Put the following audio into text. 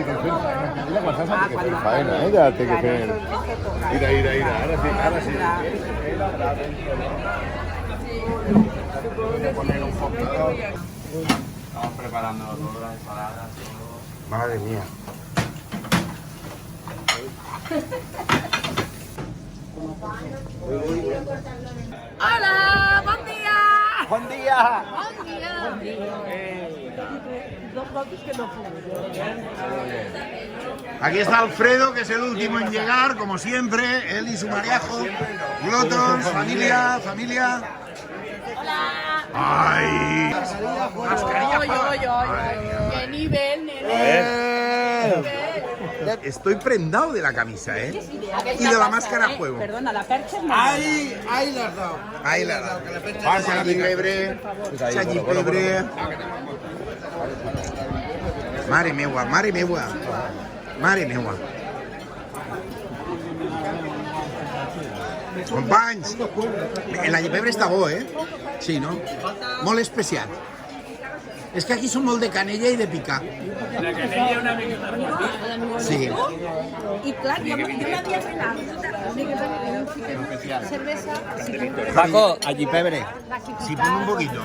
té que fer. Mira quan saps el té que fer. Faena, ja té que fer. Mira, ara sí. Poner un poquito. Estamos preparando todas las ensaladas. Madre mía. Hola, bon dia! Buen día. Bon dia! Aquí está Alfredo, que es el último en llegar, como siempre. Él y su mariajo. Glotons, familia. Hola! ¡Ay! Mascarilla. ¡Qué nivel, nene! Estoy prendado de la camisa, ¿eh? Y de la máscara a juego. Perdona, la percha es más. Ahí las dado. Ahí la da. Allí pebre. Allí pebre. Mare meua. Companys, el llipebre està bo, eh? Sí, no? Molt especial. És que aquí són molt de canella i de picar. La canella una mica. Sí. Y claro, yo la había cenado. Cerveza. Paco, allí pebre. Sí, pon un poquito.